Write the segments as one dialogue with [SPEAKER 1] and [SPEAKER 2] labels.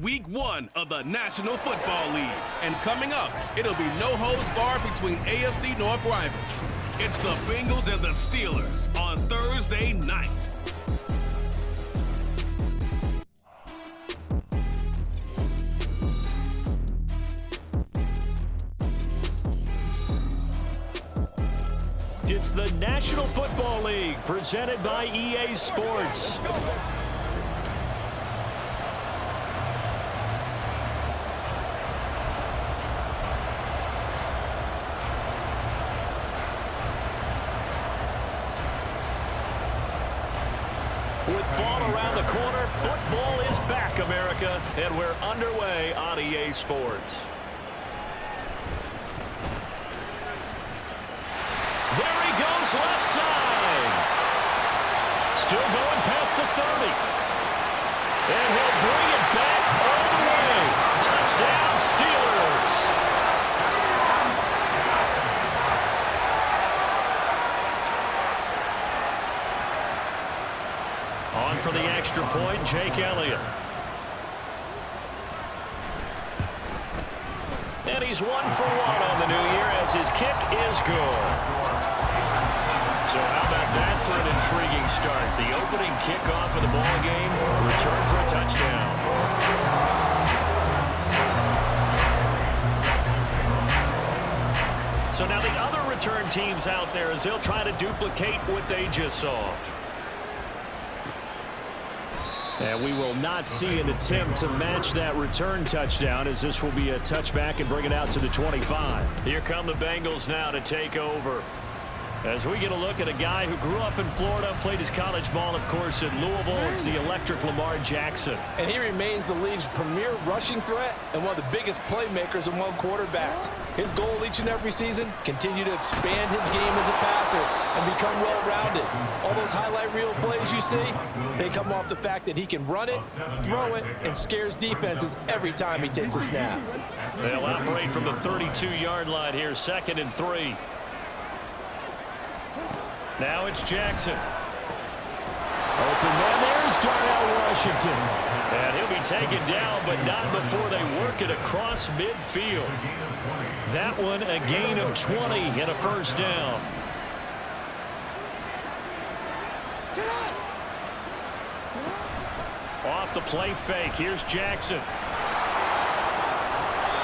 [SPEAKER 1] Week 1 of the National Football League. And coming up, it'll be no holds barred between AFC North rivals. It's the Bengals and the Steelers on Thursday night.
[SPEAKER 2] It's the National Football League presented by EA Sports. With fall around the corner, football is back, America, and we're underway on EA Sports. There he goes, left side. Still going past the 30. And he'll bring it back all the way. Touchdown, Steelers. On for the extra point, Jake Elliott. And he's 1 for 1 on the new year as his kick is good. So how about that for an intriguing start? The opening kickoff of the ball game, return for a touchdown. So now the other return teams out there as they'll try to duplicate what they just saw. And we will not see an attempt to match that return touchdown as this will be a touchback and bring it out to the 25. Here come the Bengals now to take over. As we get a look at a guy who grew up in Florida, played his college ball, of course, in Louisville. It's the electric Lamar Jackson.
[SPEAKER 3] And he remains the league's premier rushing threat and one of the biggest playmakers among quarterbacks. His goal each and every season, continue to expand his game as a passer and become well-rounded. All those highlight reel plays you see, they come off the fact that he can run it, throw it, and scares defenses every time he takes a snap.
[SPEAKER 2] They'll operate from the 32-yard line here, 2nd and 3. Now it's Jackson. Open man, there's Darnell Washington. And he'll be taken down, but not before they work it across midfield. That one a gain of 20 and a first down. Off the play fake, here's Jackson.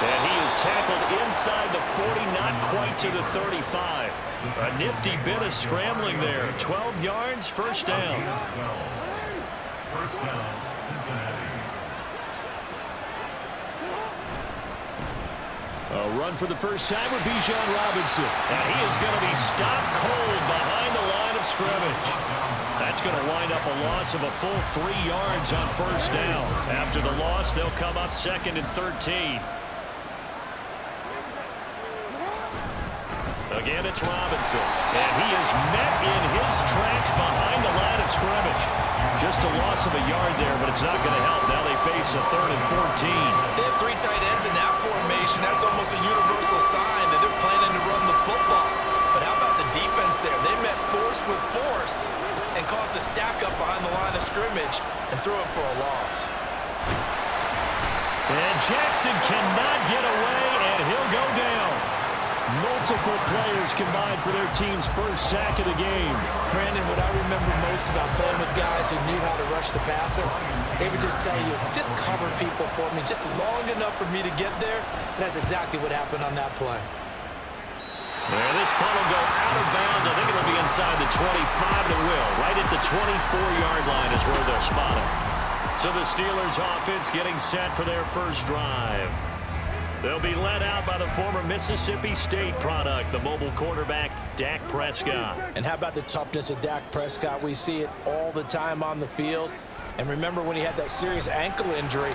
[SPEAKER 2] And he is tackled inside the 40, not quite to the 35. A nifty bit of scrambling there. 12 yards, first down.
[SPEAKER 4] First down, Cincinnati.
[SPEAKER 2] A run for the first time with Bijan Robinson. And he is going to be stopped cold behind the line of scrimmage. That's going to wind up a loss of a full 3 yards on first down. After the loss, they'll come up 2nd and 13. Again, it's Robinson. And he is met in his tracks behind the line of scrimmage. Just a loss of a yard there, but it's not going to help. Now they face a 3rd and 14.
[SPEAKER 5] They have 3 tight ends in that formation. That's almost a universal sign that they're planning to run the football. But how about the defense there? They met force with force and caused a stack up behind the line of scrimmage and threw him for a loss.
[SPEAKER 2] And Jackson cannot get away, and he'll go down. Multiple players combined for their team's first sack of the game.
[SPEAKER 3] Brandon, what I remember most about playing with guys who knew how to rush the passer, they would just tell you, just cover people for me, just long enough for me to get there. And that's exactly what happened on that play.
[SPEAKER 2] And this punt will go out of bounds. I think it'll be inside the 25, and it will. Right at the 24-yard line is where they'll spot it. So the Steelers offense getting set for their first drive. They'll be led out by the former Mississippi State product, the mobile quarterback, Dak Prescott.
[SPEAKER 3] And how about the toughness of Dak Prescott? We see it all the time on the field. And remember when he had that serious ankle injury,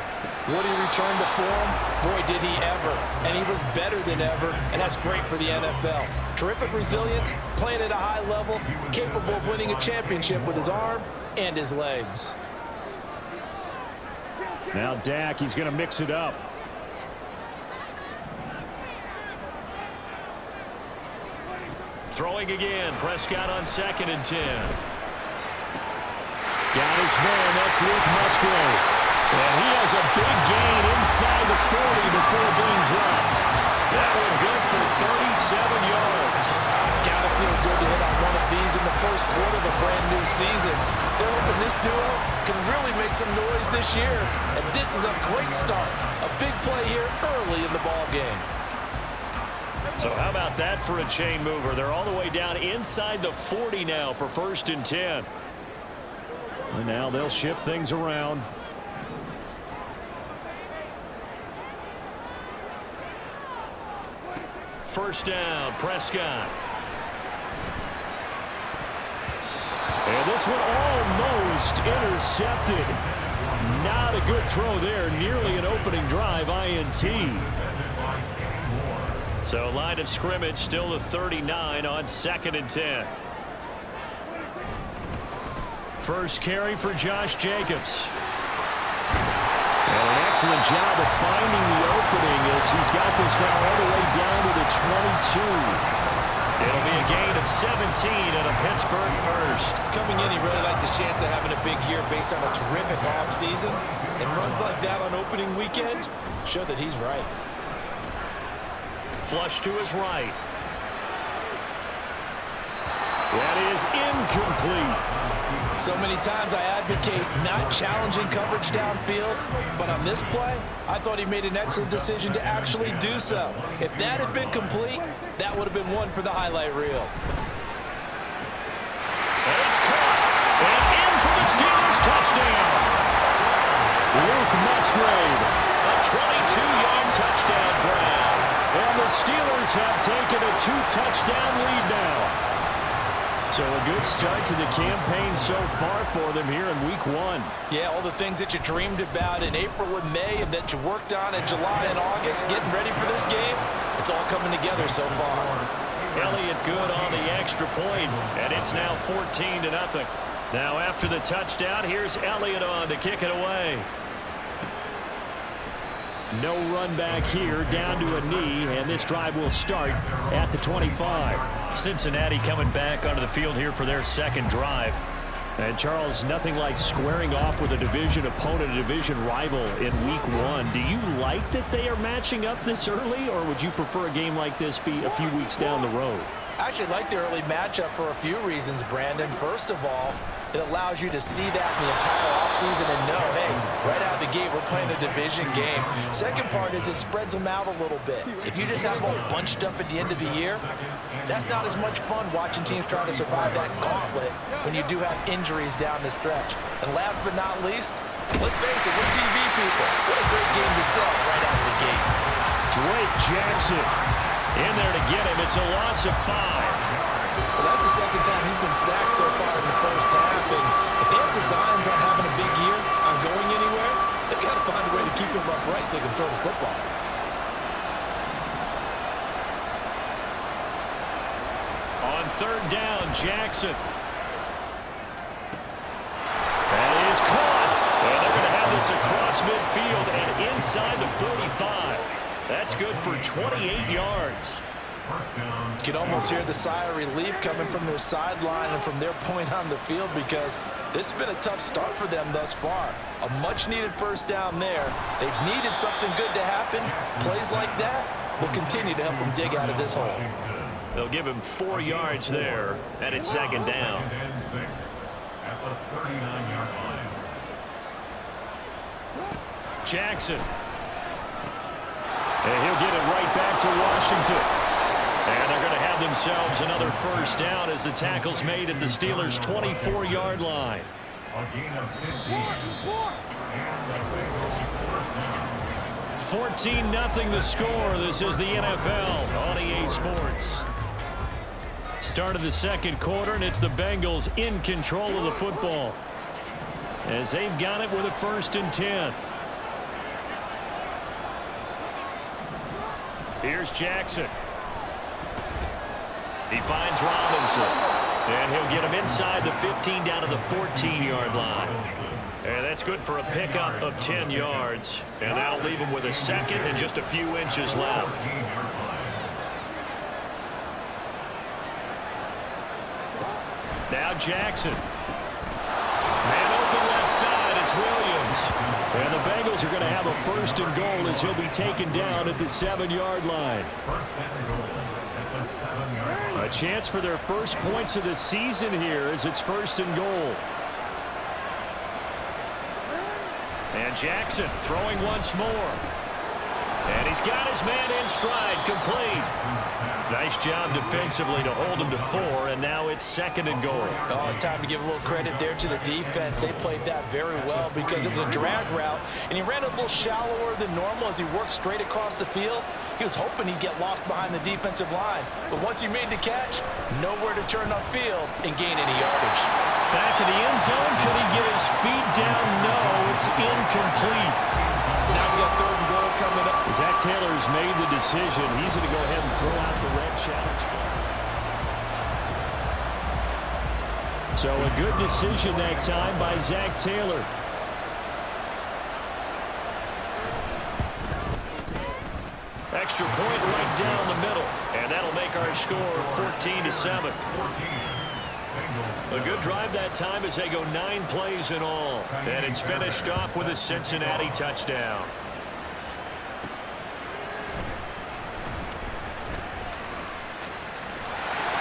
[SPEAKER 3] would he return to form? Boy, did he ever. And he was better than ever, and that's great for the NFL. Terrific resilience, playing at a high level, capable of winning a championship with his arm and his legs.
[SPEAKER 2] Now Dak, he's going to mix it up. Throwing again, Prescott on 2nd and 10. Got his man, that's Luke Musgrave. And he has a big gain inside the 40 before being dropped. That one good for 37 yards.
[SPEAKER 3] It's got to feel good to hit on one of these in the first quarter of a brand new season. They're hoping this duo can really make some noise this year. And this is a great start. A big play here early in the ball game.
[SPEAKER 2] So how about that for a chain mover? They're all the way down inside the 40 now for 1st and 10. And now they'll shift things around. First down, Prescott. And this one almost intercepted. Not a good throw there. Nearly an opening drive INT. So line of scrimmage still the 39 on 2nd and 10. First carry for Josh Jacobs. And an excellent job of finding the opening as he's got this now all the way down to the 22. It'll be a gain of 17 and a Pittsburgh first.
[SPEAKER 5] Coming in, he really liked his chance of having a big year based on a terrific offseason. And runs like that on opening weekend show that he's right.
[SPEAKER 2] Flush to his right. That is incomplete.
[SPEAKER 3] So many times I advocate not challenging coverage downfield, but on this play, I thought he made an excellent decision to actually do so. If that had been complete, that would have been one for the highlight reel.
[SPEAKER 2] And it's caught. And in for the Steelers touchdown. Luke Musgrave, a 22-yard touchdown grab. And the Steelers have taken a 2-touchdown lead now. So a good start to the campaign so far for them here in week 1.
[SPEAKER 3] Yeah, all the things that you dreamed about in April and May and that you worked on in July and August, getting ready for this game, it's all coming together so far.
[SPEAKER 2] Elliott good on the extra point, and it's now 14-0. Now after the touchdown, here's Elliott on to kick it away. No run back here, down to a knee, and this drive will start at the 25. Cincinnati coming back onto the field here for their second drive. And Charles, nothing like squaring off with a division opponent, a division rival in week 1. Do you like that they are matching up this early, or would you prefer a game like this be a few weeks down the road?
[SPEAKER 3] I actually like the early matchup for a few reasons, Brandon. First of all, it allows you to see that in the entire offseason and know, hey, right out of the gate, we're playing a division game. Second part is it spreads them out a little bit. If you just have them all bunched up at the end of the year, that's not as much fun watching teams trying to survive that gauntlet when you do have injuries down the stretch. And last but not least, let's face it, we're TV people. What a great game to sell right out of the gate.
[SPEAKER 2] Drake Jackson in there to get him. It's a loss of 5.
[SPEAKER 5] Well, that's the second time he's been sacked so far in the first half. And if they have designs on having a big year, on going anywhere, they've got to find a way to keep him upright so they can throw the football.
[SPEAKER 2] On third down, Jackson. That is caught. And they're going to have this across midfield and inside the 45. That's good for 28 yards.
[SPEAKER 3] You can almost hear the sigh of relief coming from their sideline and from their point on the field because this has been a tough start for them thus far. A much-needed first down there. They've needed something good to happen. Plays like that will continue to help them dig out of this hole.
[SPEAKER 2] They'll give him 4 yards there, and it's second down.
[SPEAKER 4] At the 39-yard line.
[SPEAKER 2] Jackson. And he'll get it right back to Washington. And they're going to have themselves another first down as the tackle's made at the Steelers' 24-yard line.
[SPEAKER 4] A gain of 15.
[SPEAKER 2] 14-0 the score. This is the NFL on EA Sports. Start of the second quarter, and it's the Bengals in control of the football as they've got it with a 1st and 10. Here's Jackson. He finds Robinson, and he'll get him inside the 15 down to the 14-yard line. And that's good for a pickup of 10 yards. And that'll leave him with a second and just a few inches left. Now Jackson. Man open left side, it's Williams. And the Bengals are going to have a 1st and goal as he'll be taken down at the 7-yard line. A chance for their first points of the season here as it's 1st and goal. And Jackson throwing once more. And he's got his man in stride, complete. Nice job defensively to hold him to 4, and now it's 2nd and goal.
[SPEAKER 3] Oh, it's time to give a little credit there to the defense. They played that very well because it was a drag route, and he ran a little shallower than normal as he worked straight across the field. He was hoping he'd get lost behind the defensive line, but once he made the catch, nowhere to turn upfield and gain any yardage.
[SPEAKER 2] Back in the end zone, could he get his feet down? No, it's incomplete.
[SPEAKER 5] Now we got 3rd and goal coming up.
[SPEAKER 2] Zach Taylor's made the decision. He's going to go ahead and throw out the red challenge flag. So a good decision that time by Zach Taylor. Extra point right down the middle. And that'll make our score 14-7. A good drive that time as they go 9 plays in all. And it's finished off with a Cincinnati touchdown.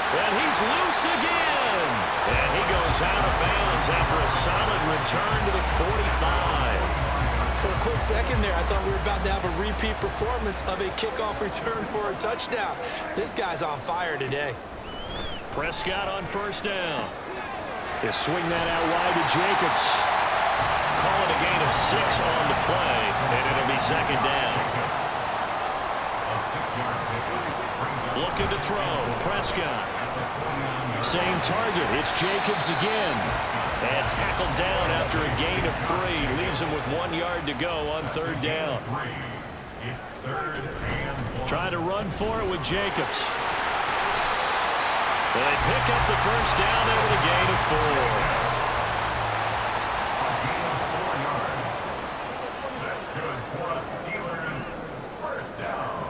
[SPEAKER 2] And he's loose again. And he goes out of bounds after a solid return to the 45.
[SPEAKER 5] For a quick second there, I thought we were about to have a repeat performance of a kickoff return for a touchdown. This guy's on fire today.
[SPEAKER 2] Prescott on 1st down. He'll swing that out wide to Jacobs. Call it a gain of 6 on the play, and it'll be 2nd down. Looking to throw, Prescott. Same target, it's Jacobs again. And tackled down after a gain of 3. Leaves him with 1 yard to go on 3rd down. Trying to run for it with Jacobs. They pick up the 1st down there with a gain of 4.
[SPEAKER 4] That's good for us Steelers. 1st down.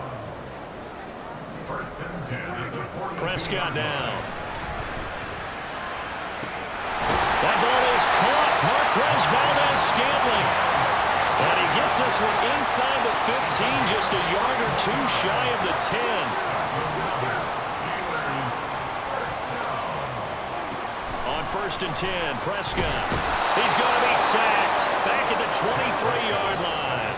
[SPEAKER 4] 1st and 10 at the 40.
[SPEAKER 2] Prescott down. That ball is caught. Marquez Valdez-Scantling. And he gets this one inside the 15, just a yard or 2 shy of the 10. On 1st and 10, Prescott. He's going to be sacked. Back at the 23-yard line.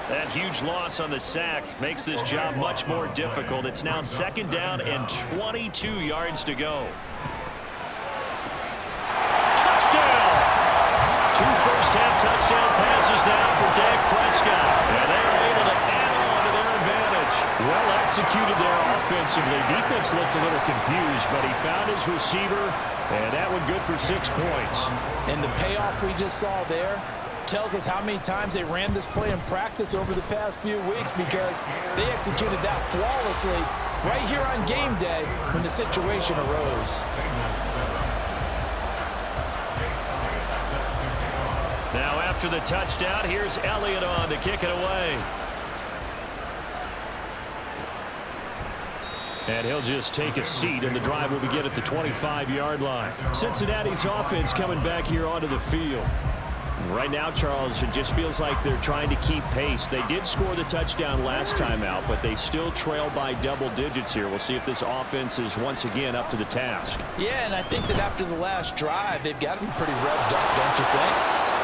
[SPEAKER 2] That huge loss on the sack makes this job much more difficult. It's now 2nd down and 22 yards to go. Touchdown! 2 first-half touchdown passes now for Dak Prescott. And they're able to add on to their advantage. Well executed there offensively. Defense looked a little confused, but he found his receiver, and that one good for 6 points.
[SPEAKER 3] And the payoff we just saw there tells us how many times they ran this play in practice over the past few weeks, because they executed that flawlessly right here on game day when the situation arose.
[SPEAKER 2] Now after the touchdown, here's Elliott on to kick it away. And he'll just take a seat, and the drive will begin at the 25-yard line. Cincinnati's offense coming back here onto the field. Right now, Charles, it just feels like they're trying to keep pace. They did score the touchdown last time out, but they still trail by double digits here. We'll see if this offense is once again up to the task.
[SPEAKER 3] Yeah, and I think that after the last drive, they've got to be pretty revved up, don't you think?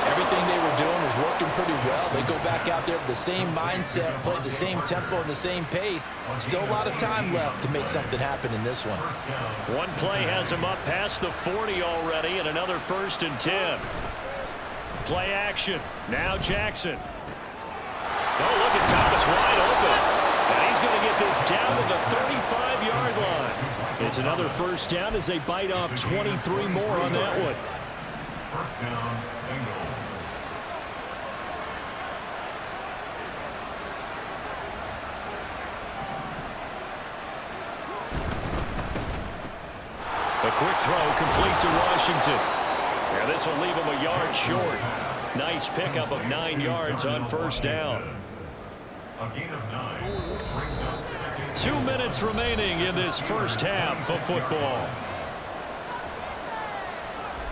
[SPEAKER 3] Everything they were doing was working pretty well. They go back out there with the same mindset, play the same tempo and the same pace. Still a lot of time left to make something happen in this one.
[SPEAKER 2] One play has them up past the 40 already, and another 1st and 10. Play action. Now Jackson. Oh, look at Thomas wide open. And he's going to get this down to the 35-yard line. It's another 1st down as they bite off 23 more on that one.
[SPEAKER 4] 1st down, Bengals.
[SPEAKER 2] A quick throw complete to Washington. Yeah, this will leave him a yard short. Nice pickup of 9 yards on 1st down.
[SPEAKER 4] A gain of 9 brings up 2nd.
[SPEAKER 2] 2 minutes remaining in this 1st half of football.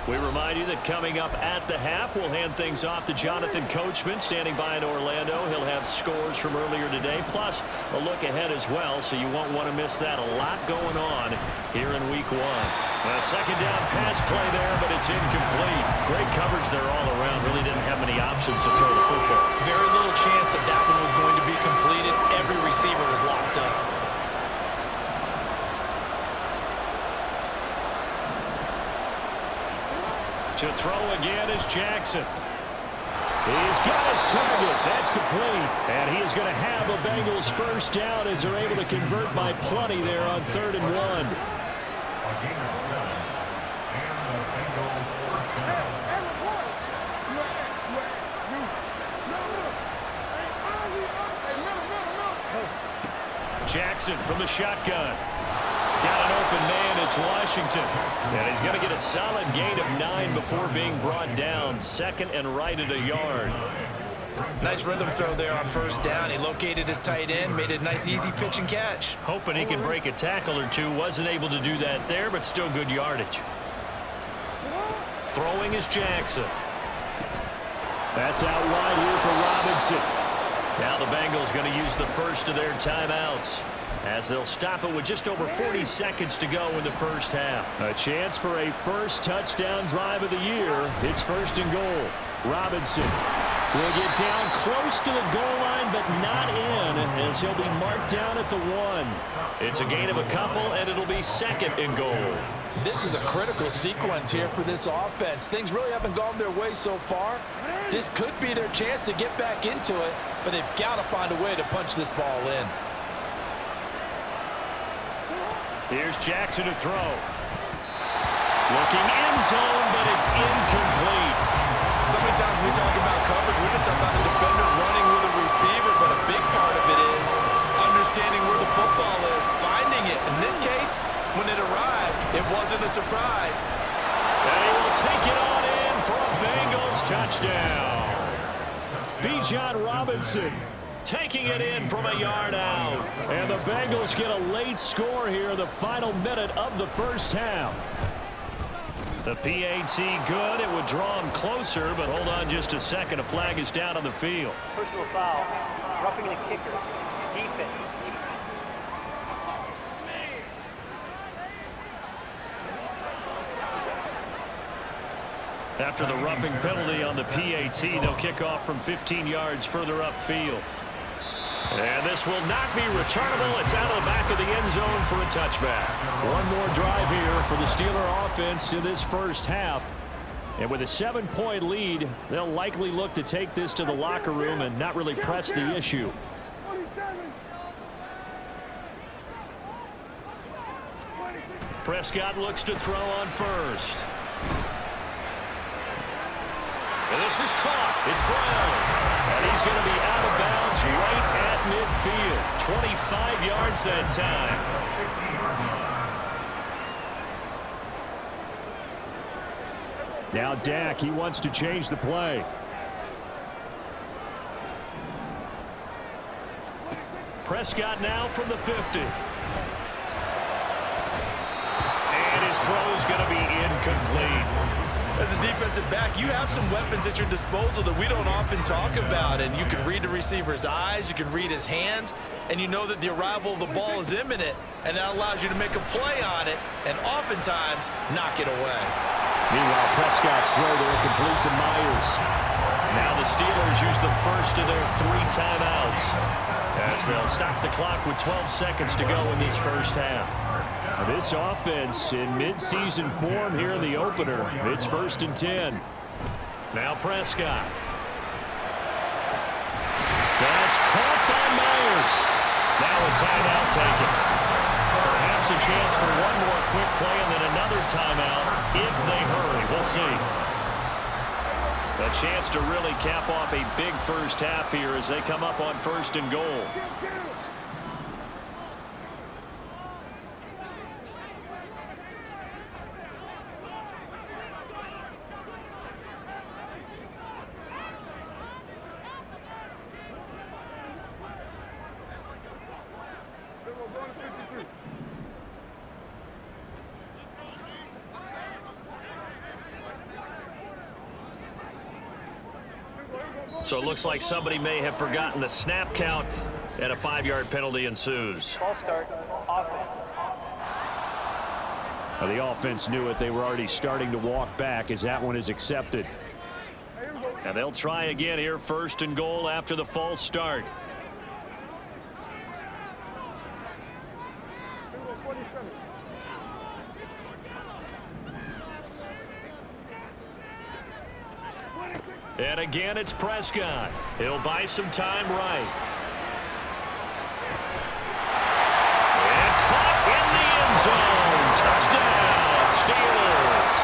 [SPEAKER 2] We remind you that coming up at the half, we'll hand things off to Jonathan Coachman, standing by in Orlando. He'll have scores from earlier today, plus a look ahead as well, so you won't want to miss that. A lot going on here in Week 1. A second down pass play there, but it's incomplete. Great coverage there all around. Really didn't have many options to throw the football.
[SPEAKER 5] Very little chance that that one was going to be completed. Every receiver was locked up.
[SPEAKER 2] To throw again is Jackson. He's got his target. That's complete. And he is going to have a Bengals first down as they're able to convert by plenty there on 3rd and 1. Jackson from the shotgun. Got an open man, it's Washington. And he's going to get a solid gain of 9 before being brought down. 2nd and right at a yard.
[SPEAKER 5] Nice rhythm throw there on 1st down. He located his tight end, made a nice easy pitch and catch.
[SPEAKER 2] Hoping he can break a tackle or two. Wasn't able to do that there, but still good yardage. Throwing is Jackson. That's out wide here for Robinson. Now the Bengals going to use the first of their timeouts, as they'll stop it with just over 40 seconds to go in the first half. A chance for a first touchdown drive of the year. It's 1st and goal. Robinson will get down close to the goal line, but not in, as he'll be marked down at the 1. It's a gain of a couple, and it'll be 2nd and goal.
[SPEAKER 3] This is a critical sequence here for this offense. Things really haven't gone their way so far. This could be their chance to get back into it, but they've got to find a way to punch this ball in.
[SPEAKER 2] Here's Jackson to throw. Looking end zone, but it's incomplete.
[SPEAKER 5] So many times when we talk about coverage, we're just talking about a defender running with a receiver, but a big part of it is understanding where the football is, finding it. In this case, when it arrived, it wasn't a surprise.
[SPEAKER 2] And he will take it on in for a Bengals touchdown. Bijan Robinson taking it in from a yard out. And the Bengals get a late score here in the final minute of the first half. The PAT good. It would draw him closer, but hold on just a second. A flag is down on the field.
[SPEAKER 6] Personal foul. Roughing the kicker. Defense.
[SPEAKER 2] After the roughing penalty on the PAT, they'll kick off from 15 yards further upfield. And this will not be returnable. It's out of the back of the end zone for a touchback. One more drive here for the Steeler offense in this first half. And with a 7-point lead, they'll likely look to take this to the locker room and not really press the issue. Prescott looks to throw on first. And this is caught. It's Burling. And he's going to be out of bounds right at midfield. 25 yards that time. Now Dak, he wants to change the play. Prescott now from the 50. And his throw is going to be incomplete.
[SPEAKER 5] As a defensive back, you have some weapons at your disposal that we don't often talk about, and you can read the receiver's eyes, you can read his hands, and you know that the arrival of the ball is imminent, and that allows you to make a play on it and oftentimes knock it away.
[SPEAKER 2] Meanwhile, Prescott's throw there complete to Myers. Now the Steelers use the first of their 3 timeouts, as they'll stop the clock with 12 seconds to go in this first half. This offense in midseason form here in the opener. It's 1st and 10. Now Prescott. That's caught by Myers. Now a timeout taken. Perhaps a chance for one more quick play and then another timeout if they hurry. We'll see. A chance to really cap off a big first half here as they come up on 1st and goal. So it looks like somebody may have forgotten the snap count, and a 5-yard penalty ensues.
[SPEAKER 6] Ball start, offense.
[SPEAKER 7] Well, the offense knew it. They were already starting to walk back as that one is accepted.
[SPEAKER 2] And they'll try again here, 1st and goal after the false start. And again, it's Prescott. He'll buy some time right. And caught in the end zone. Touchdown, Steelers.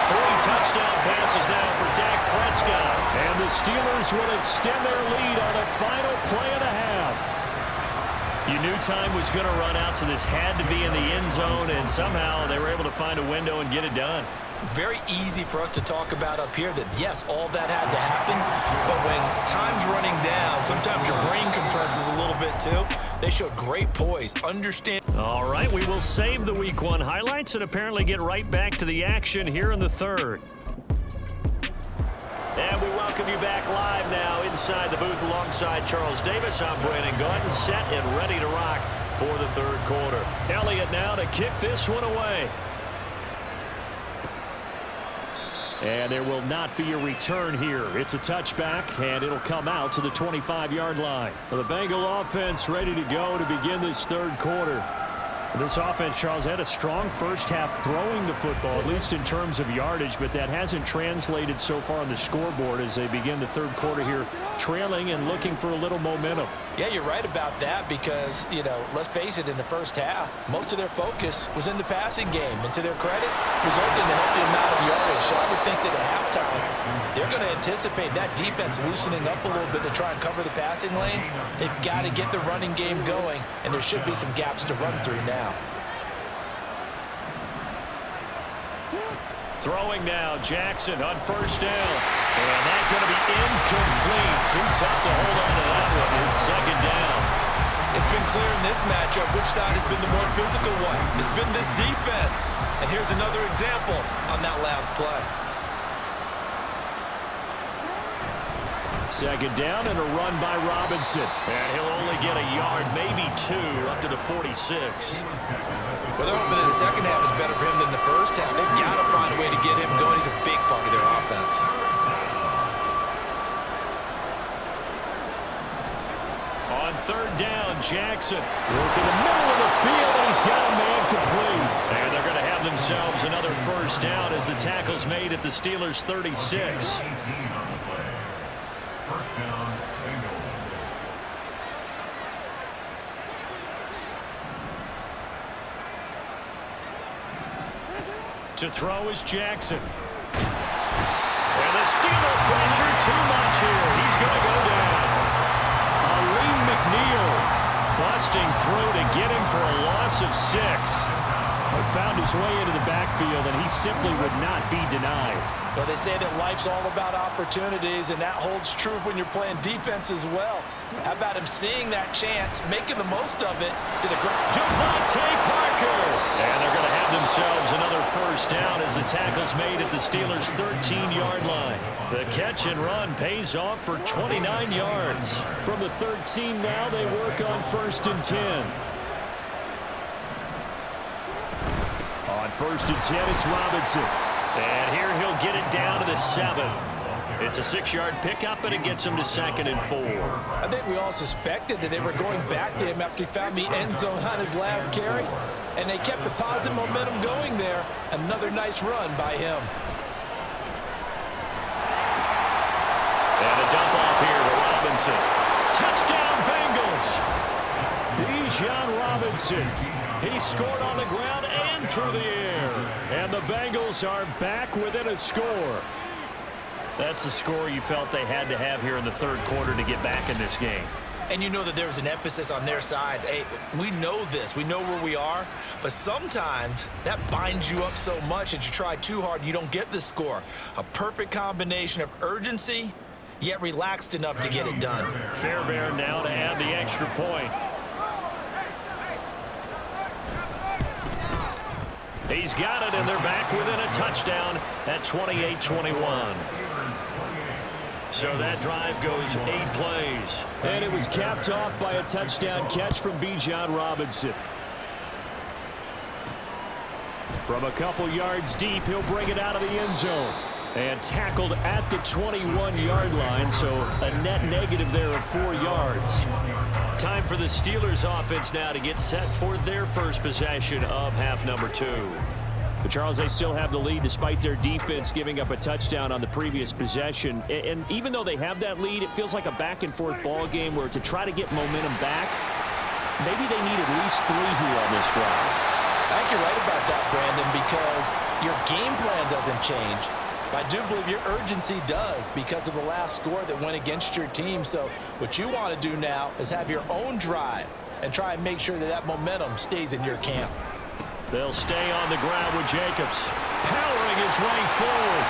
[SPEAKER 2] 3 touchdown passes now for Dak Prescott.
[SPEAKER 7] And the Steelers will extend their lead on the final play and a half.
[SPEAKER 2] You knew time was going to run out, so this had to be in the end zone, and somehow they were able to find a window and get it done.
[SPEAKER 5] Very easy for us to talk about up here that, yes, all that had to happen, but when time's running down, sometimes your brain compresses a little bit too. They showed great poise, understand.
[SPEAKER 2] All right, we will save the Week 1 highlights and apparently get right back to the action here in the 3rd. And we welcome you back live now inside the booth alongside Charles Davis. I'm Brandon Gordon, set and ready to rock for the 3rd quarter. Elliott now to kick this one away.
[SPEAKER 7] And there will not be a return here. It's a touchback, and it'll come out to the 25-yard line. Well, the Bengal offense ready to go to begin this 3rd quarter. This offense, Charles, had a strong first half throwing the football, at least in terms of yardage, but that hasn't translated so far on the scoreboard as they begin the 3rd quarter here, trailing and looking for a little momentum.
[SPEAKER 3] Yeah, you're right about that because, you know, let's face it, in the first half, most of their focus was in the passing game. And to their credit, resulted in a healthy amount of yardage. So I would think that at halftime, they're going to anticipate that defense loosening up a little bit to try and cover the passing lanes. They've got to get the running game going, and there should be some gaps to run through now.
[SPEAKER 2] Throwing now, Jackson on 1st down. And that's going to be incomplete. Too tough to hold on to that one. It's 2nd down.
[SPEAKER 5] It's been clear in this matchup which side has been the more physical one. It's been this defense. And here's another example on that last play.
[SPEAKER 7] 2nd down and a run by Robinson.
[SPEAKER 2] And he'll only get a yard, maybe 2, up to the 46.
[SPEAKER 5] Well, they're hoping that the second half is better for him than the first half. They've got to find a way to get him going. He's a big part of their offense.
[SPEAKER 2] On 3rd down, Jackson. Look in the middle of the field, and he's got a man complete. And they're going to have themselves another 1st down as the tackle's made at the Steelers' 36.
[SPEAKER 4] First down, Bengals.
[SPEAKER 2] To throw is Jackson. And the Steeler pressure too much here. He's going to go down.
[SPEAKER 7] Aleem McNeil
[SPEAKER 2] Busting through to get him for a loss of 6.
[SPEAKER 7] found his way into the backfield, and he simply would not be denied.
[SPEAKER 3] Well, they say that life's all about opportunities, and that holds true when you're playing defense as well. How about him seeing that chance, making the most of it? Did a great
[SPEAKER 2] Devontae Parker. And they're going to have themselves another first down as the tackle's made at the Steelers' 13-yard line. The catch and run pays off for 29 yards.
[SPEAKER 7] From the 13 now, they work on 1st and 10. On 1st and 10, it's Robinson.
[SPEAKER 2] And here he'll get it down to the 7. It's a 6-yard pickup, and it gets him to 2nd and 4.
[SPEAKER 3] I think we all suspected that they were going back to him after he found the end zone on his last carry, and they kept the positive momentum going there. Another nice run by him.
[SPEAKER 2] And a dump off here to Robinson. Touchdown, Bengals!
[SPEAKER 7] Bijan Robinson.
[SPEAKER 2] He scored on the ground and through the air.
[SPEAKER 7] And the Bengals are back within a score.
[SPEAKER 2] That's a score you felt they had to have here in the third quarter to get back in this game.
[SPEAKER 5] And you know that there was an emphasis on their side. Hey, we know this. We know where we are. But sometimes that binds you up so much that you try too hard and you don't get the score. A perfect combination of urgency, yet relaxed enough to get it done.
[SPEAKER 2] Fairbairn now to add the extra point. He's got it, and they're back within a touchdown at 28-21. So that drive goes 8 plays.
[SPEAKER 7] And it was capped off by a touchdown catch from Bijan Robinson. From a couple yards deep, he'll bring it out of the end zone. And tackled at the 21-yard line, so a net negative there of 4 yards. Time for the Steelers offense now to get set for their first possession of half number 2. But Charles, they still have the lead despite their defense giving up a touchdown on the previous possession. And even though they have that lead, it feels like a back-and-forth ball game where to try to get momentum back, maybe they need at least 3 here on this drive.
[SPEAKER 3] I think you're right about that, Brandon, because your game plan doesn't change. I do believe your urgency does because of the last score that went against your team. So what you want to do now is have your own drive and try and make sure that that momentum stays in your camp.
[SPEAKER 2] They'll stay on the ground with Jacobs, powering his way forward.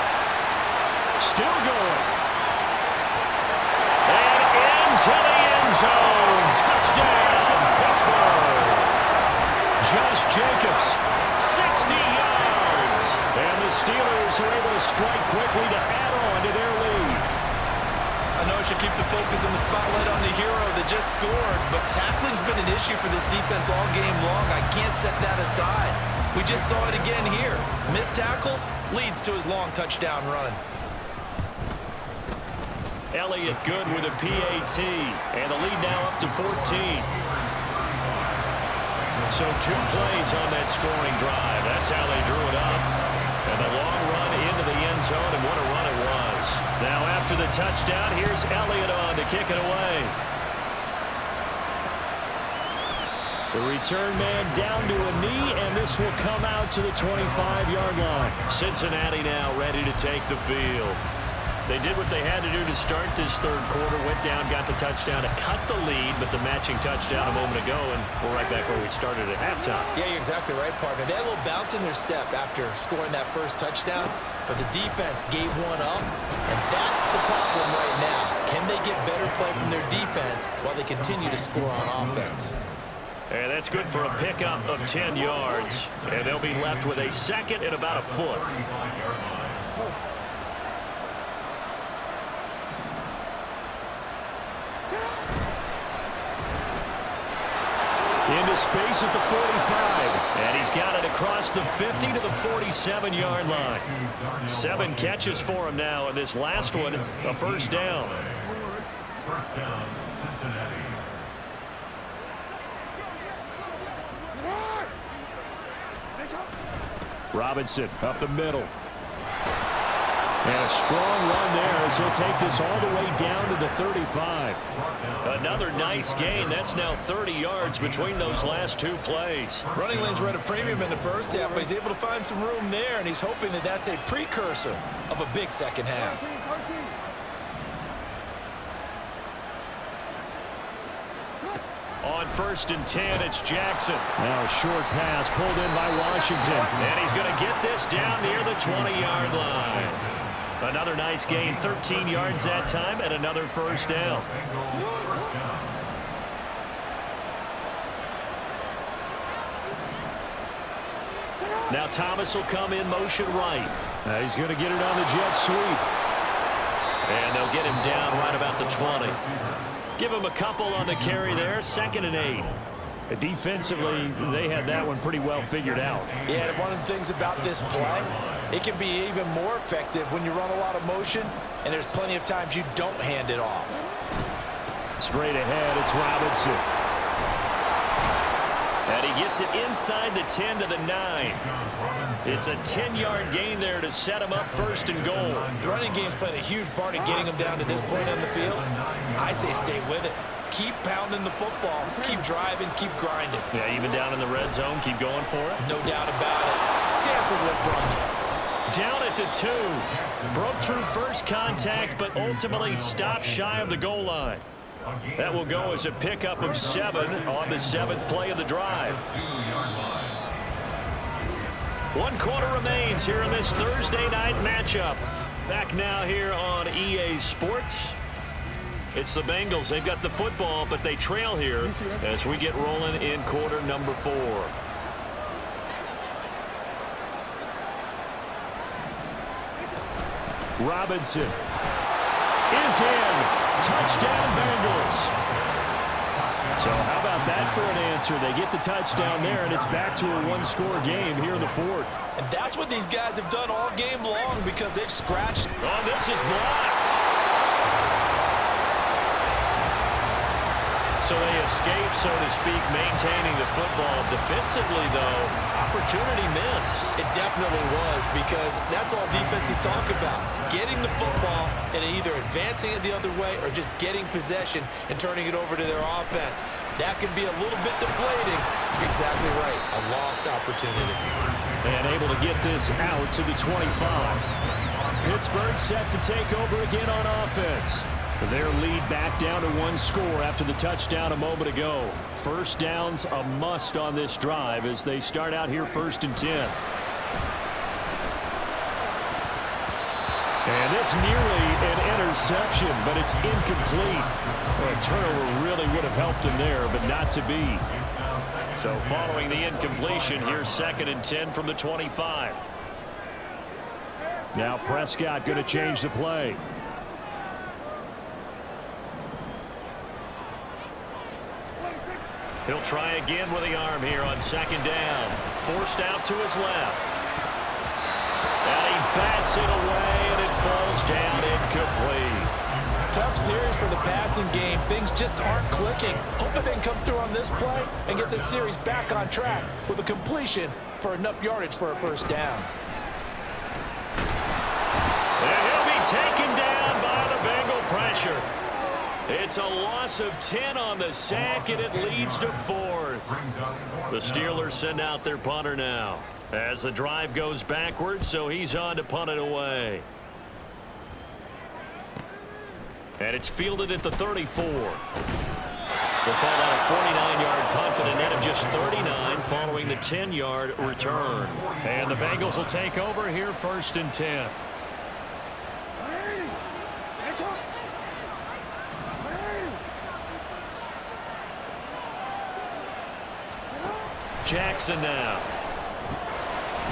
[SPEAKER 2] Still going. And into the end zone. Touchdown, Pittsburgh. Josh Jacobs, 60 yards. And the Steelers are able to strike quickly to add on to their lead.
[SPEAKER 5] I know I should keep the focus and the spotlight on the hero that just scored, but tackling's been an issue for this defense all game long. I can't set that aside. We just saw it again here. Missed tackles leads to his long touchdown run.
[SPEAKER 2] Elliott good with a PAT, and the lead now up to 14. So 2 plays on that scoring drive. That's how they drew it up. And a long run into the end zone, and what a run it was. Now after the touchdown, here's Elliott on to kick it away. The return man down to a knee, and this will come out to the 25-yard line. Cincinnati now ready to take the field. They did what they had to do to start this third quarter, went down, got the touchdown to cut the lead, but the matching touchdown a moment ago, and we're right back where we started at halftime.
[SPEAKER 5] Yeah, you're exactly right, partner. They had a little bounce in their step after scoring that first touchdown, but the defense gave one up, and that's the problem right now. Can they get better play from their defense while they continue to score on offense?
[SPEAKER 2] And that's good for a pickup of 10 yards, and they'll be left with a second and about a foot. Into space at the 45. And he's got it across the 50 to the 47-yard line. 7 catches for him now, and this last one, a first down.
[SPEAKER 4] First down, Cincinnati.
[SPEAKER 7] Robinson up the middle. And a strong run there as he'll take this all the way down to the 35.
[SPEAKER 2] Another nice gain. That's now 30 yards between those last 2 plays.
[SPEAKER 5] Running lanes were at a premium in the first half, but he's able to find some room there, and he's hoping that that's a precursor of a big second half.
[SPEAKER 2] On 1st and 10, it's Jackson.
[SPEAKER 7] Now a short pass pulled in by Washington.
[SPEAKER 2] And he's going to get this down near the 20-yard line. Another nice gain, 13 yards that time, and another first down. Now Thomas will come in motion right.
[SPEAKER 7] Now he's going to get it on the jet sweep.
[SPEAKER 2] And they'll get him down right about the 20. Give him a couple on the carry there, 2nd and 8.
[SPEAKER 7] Defensively, they had that one pretty well figured out.
[SPEAKER 3] Yeah, and one of the things about this play, it can be even more effective when you run a lot of motion, and there's plenty of times you don't hand it off.
[SPEAKER 7] Straight ahead, it's Robinson.
[SPEAKER 2] And he gets it inside the 10 to the 9. It's a 10-yard gain there to set him up 1st and goal.
[SPEAKER 5] The running game's played a huge part in getting him down to this point on the field. I say stay with it. Keep pounding the football. Keep driving. Keep grinding.
[SPEAKER 2] Yeah, even down in the red zone, keep going for it.
[SPEAKER 5] No doubt about it. Dance with what brought you.
[SPEAKER 2] Down at the 2. Broke through first contact, but ultimately stopped shy of the goal line. That will go as a pickup of 7 on the 7th play of the drive. 1 quarter remains here in this Thursday night matchup. Back now here on EA Sports. It's the Bengals. They've got the football, but they trail here as we get rolling in quarter number 4.
[SPEAKER 7] Robinson is in. Touchdown, Bengals. So how about that for an answer? They get the touchdown there, and it's back to a one-score game here in the fourth.
[SPEAKER 3] And that's what these guys have done all game long because they've scratched.
[SPEAKER 2] Oh, this is blocked. So they escape, so to speak, maintaining the football. Defensively, though, opportunity miss.
[SPEAKER 3] It definitely was because that's all defenses talk about. Getting the football and either advancing it the other way or just getting possession and turning it over to their offense. That can be a little bit deflating. You're exactly right. A lost opportunity.
[SPEAKER 7] And able to get this out to the 25. Pittsburgh set to take over again on offense. Their lead back down to one score after the touchdown a moment ago. First down's a must on this drive as they start out here 1st and 10. And this nearly an interception, but it's incomplete. Well, a turnover really would have helped him there, but not to be.
[SPEAKER 2] So following the incompletion, here's 2nd and 10 from the 25.
[SPEAKER 7] Now Prescott going to change the play.
[SPEAKER 2] He'll try again with the arm here on 2nd down. Forced out to his left. And he bats it away, and it falls down incomplete.
[SPEAKER 3] Tough series for the passing game. Things just aren't clicking. Hoping they can come through on this play and get this series back on track with a completion for enough yardage for a first down.
[SPEAKER 2] And he'll be taken down by the Bengal pressure. It's a loss of 10 on the sack, and it leads to 4th. The Steelers send out their punter now as the drive goes backwards, so he's on to punt it away. And it's fielded at the 34. We'll call that a 49-yard punt, but a net of just 39 following the 10-yard return.
[SPEAKER 7] And the Bengals will take over here 1st and 10.
[SPEAKER 2] Jackson now.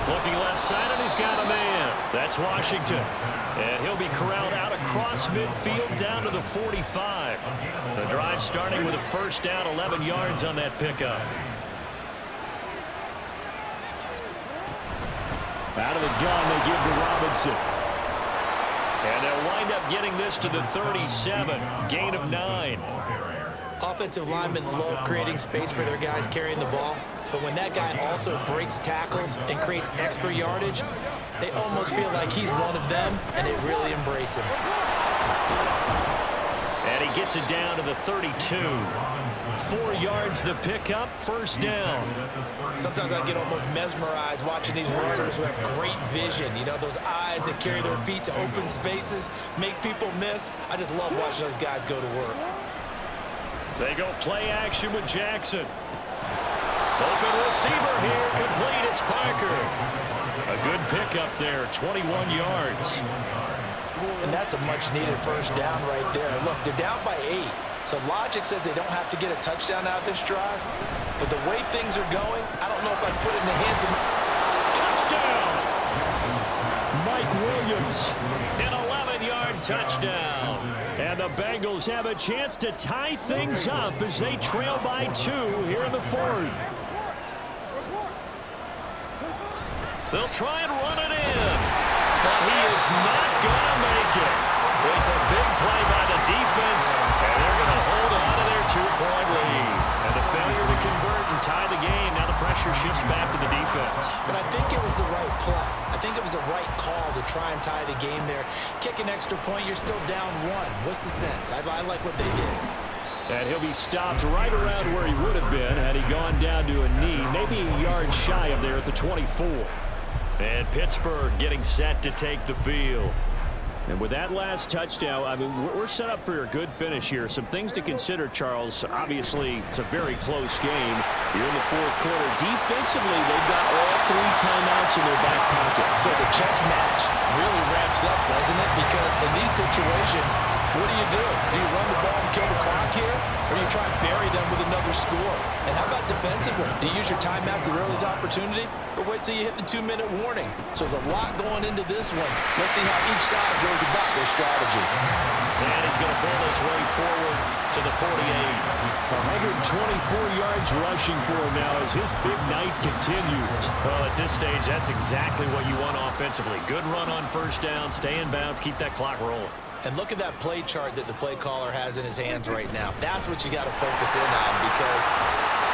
[SPEAKER 2] Looking left side, and he's got a man. That's Washington. And he'll be corralled out across midfield down to the 45. The drive starting with a first down, 11 yards on that pickup.
[SPEAKER 7] Out of the gun, they give to Robinson.
[SPEAKER 2] And they'll wind up getting this to the 37. Gain of 9.
[SPEAKER 3] Offensive linemen love creating space for their guys carrying the ball. But when that guy also breaks tackles and creates extra yardage, they almost feel like he's one of them, and they really embrace him.
[SPEAKER 2] And he gets it down to the 32. 4 yards the pickup, first down.
[SPEAKER 3] Sometimes I get almost mesmerized watching these runners who have great vision. You know, those eyes that carry their feet to open spaces, make people miss. I just love watching those guys go to work.
[SPEAKER 2] They go play action with Jackson. Open receiver here, complete, it's Parker. A good pickup there, 21 yards.
[SPEAKER 3] And that's a much-needed first down right there. Look, they're down by 8. So logic says they don't have to get a touchdown out of this drive. But the way things are going, I don't know if I'd put it in the hands of...
[SPEAKER 2] Touchdown!
[SPEAKER 7] Mike Williams.
[SPEAKER 2] An 11-yard touchdown.
[SPEAKER 7] And the Bengals have a chance to tie things up as they trail by 2 here in the 4th.
[SPEAKER 2] They'll try and run it in, but he is not going to make it. It's a big play by the defense, and they're going to hold on to their 2-point lead. And a failure to convert and tie the game. Now the pressure shifts back to the defense.
[SPEAKER 3] But I think it was the right play. I think it was the right call to try and tie the game there. Kick an extra point, you're still down 1. What's the sense? I like what they did.
[SPEAKER 7] And he'll be stopped right around where he would have been had he gone down to a knee, maybe a yard shy of there at the 24.
[SPEAKER 2] And Pittsburgh getting set to take the field.
[SPEAKER 7] And with that last touchdown, I mean, we're set up for a good finish here. Some things to consider, Charles. Obviously, it's a very close game. You're in the 4th quarter. Defensively, they've got all 3 timeouts in their back pocket.
[SPEAKER 3] So the chess match really ramps up, doesn't it? Because in these situations, What do? Do you run the ball and kill the clock here? Or do you try and bury them with another score? And how about defensively? Do you use your timeouts at earliest opportunity? Or wait till you hit the 2-minute warning? So there's a lot going into this one. Let's see how each side goes about their strategy.
[SPEAKER 2] And he's going to pull his way forward to the 48.
[SPEAKER 7] 124 yards rushing for him now as his big night continues.
[SPEAKER 2] Well, at this stage, that's exactly what you want offensively. Good run on first down, stay in bounds, keep that clock rolling.
[SPEAKER 5] And look at that play chart that the play caller has in his hands right now. That's what you got to focus in on because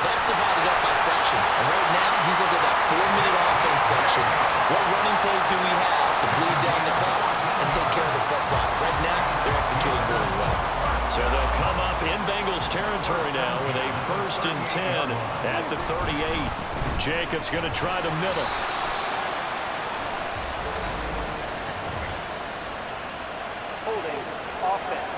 [SPEAKER 5] that's divided up by sections. And right now, he's into that 4-minute offense section. What running plays do we have to bleed down the clock and take care of the football? Right now, they're executing really well.
[SPEAKER 2] So they'll come up in Bengals territory now with a 1st and 10 at the 38. Jacobs going to try the middle.
[SPEAKER 6] Holding offense.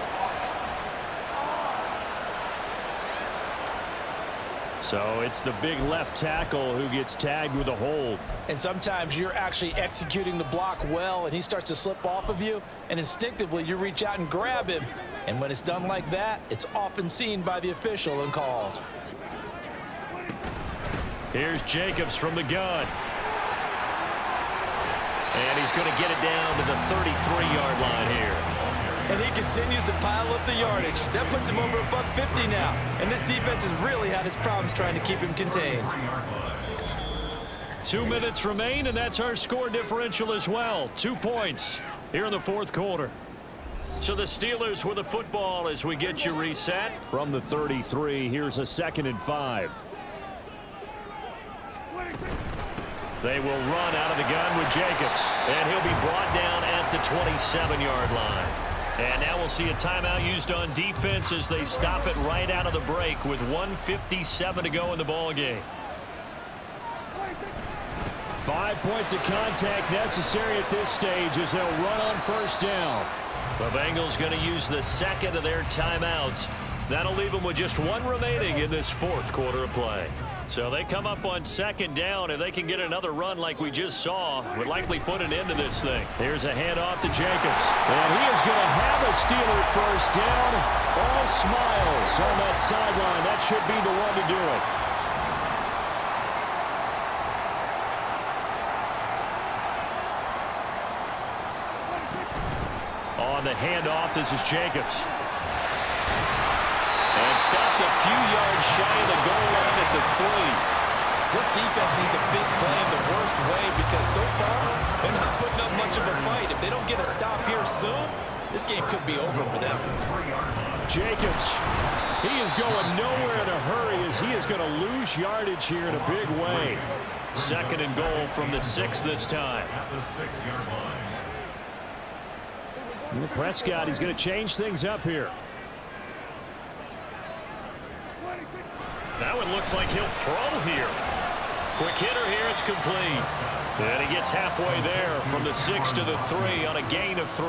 [SPEAKER 7] So it's the big left tackle who gets tagged with a hold.
[SPEAKER 3] And sometimes you're actually executing the block well, and he starts to slip off of you, and instinctively you reach out and grab him. And when it's done like that, it's often seen by the official and called.
[SPEAKER 2] Here's Jacobs from the gun. And he's going to get it down to the 33-yard line here.
[SPEAKER 5] And he continues to pile up the yardage. That puts him over $150 now. And this defense has really had its problems trying to keep him contained.
[SPEAKER 2] 2 minutes remain, and that's our score differential as well. 2 points here in the 4th quarter. So the Steelers with the football as we get you reset.
[SPEAKER 7] From the 33, here's a 2nd and 5.
[SPEAKER 2] They will run out of the gun with Jacobs, and he'll be brought down at the 27-yard line. And now we'll see a timeout used on defense as they stop it right out of the break with 1:57 to go in the ball game.
[SPEAKER 7] 5 points of contact necessary at this stage as they'll run on 1st down.
[SPEAKER 2] The Bengals going to use the 2nd of their timeouts. That'll leave them with just 1 remaining in this 4th quarter of play. So they come up on 2nd down. If they can get another run like we just saw, would likely put an end to this thing. Here's a handoff to Jacobs.
[SPEAKER 7] And he is going to have a Steeler 1st down. All smiles on that sideline. That should be the one to do it.
[SPEAKER 2] On the handoff, this is Jacobs. And stopped a few yards shy of the goal line at the 3.
[SPEAKER 5] This defense needs a big play in the worst way because so far, they're not putting up much of a fight. If they don't get a stop here soon, this game could be over for them.
[SPEAKER 7] Jacobs, he is going nowhere in a hurry as he is going to lose yardage here in a big way.
[SPEAKER 2] 2nd and goal from the 6 this time.
[SPEAKER 7] Prescott, he's going to change things up here.
[SPEAKER 2] That one looks like he'll throw here. Quick hitter here, it's complete. And he gets halfway there from the 6 to the 3 on a gain of 3.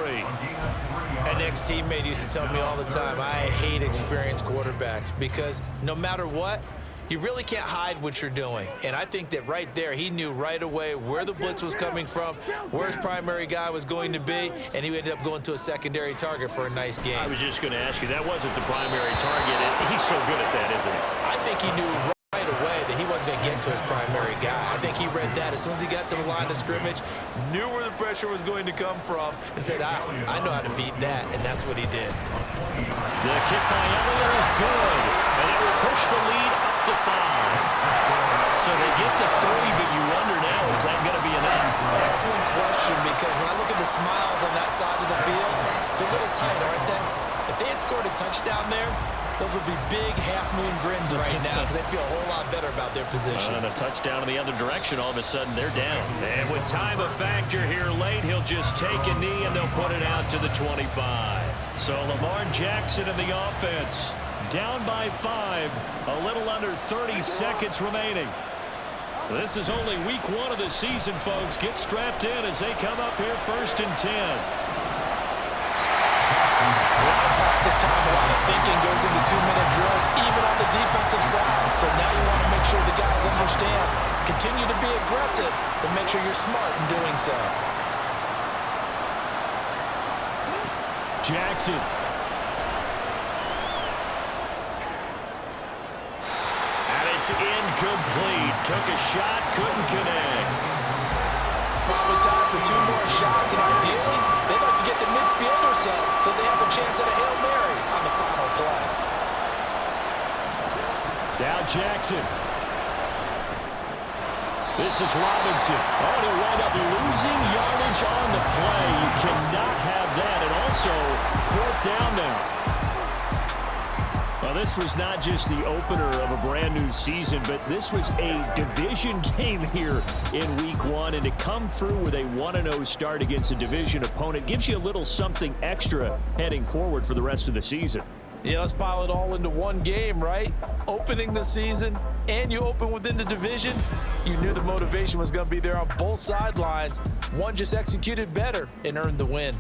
[SPEAKER 5] An ex-teammate used to tell me all the time, I hate experienced quarterbacks because no matter what, you really can't hide what you're doing. And I think that right there, he knew right away where the blitz was coming from, where his primary guy was going to be, and he ended up going to a secondary target for a nice game.
[SPEAKER 2] I was just going to ask you, that wasn't the primary target. He's so good at that, isn't he?
[SPEAKER 5] I think he knew right away that he wasn't going to get to his primary guy. I think he read that as soon as he got to the line of scrimmage, knew where the pressure was going to come from, and said, I know how to beat that, and that's what he did.
[SPEAKER 2] The kick by Elliott is good, and it will push the lead up to 5. So they get to 3, but you wonder now, is that going to be enough?
[SPEAKER 5] Excellent question, because when I look at the smiles on that side of the field, they're a little tight, aren't they? If they had scored a touchdown there, those would be big half-moon grins right now because they'd feel a whole lot better about their position.
[SPEAKER 2] And a touchdown in the other direction, all of a sudden they're down. And with time a factor here late, he'll just take a knee and they'll put it out to the 25. So Lamar Jackson in the offense, down by 5, a little under 30 seconds remaining. This is only week 1 of the season, folks. Get strapped in as they come up here 1st and 10.
[SPEAKER 3] Practice time, a lot of thinking goes into 2-minute drills, even on the defensive side. So now you want to make sure the guys understand. Continue to be aggressive, but make sure you're smart in doing so.
[SPEAKER 7] Jackson
[SPEAKER 2] It's incomplete. Took a shot, couldn't connect.
[SPEAKER 3] Probably time for 2 more shots, and ideally, they'd like to get to midfield or so they have a chance at a Hail Mary on the final play.
[SPEAKER 7] Now Jackson. This is Robinson. Oh, and he'll wind up losing yardage on the play. You cannot have that. And also, 4th down now. Well, this was not just the opener of a brand new season, but this was a division game here in week 1. And to come through with a 1-0 start against a division opponent gives you a little something extra heading forward for the rest of the season.
[SPEAKER 3] Yeah, let's pile it all into one game, right? Opening the season, and you open within the division. You knew the motivation was going to be there on both sidelines. One just executed better and earned the win.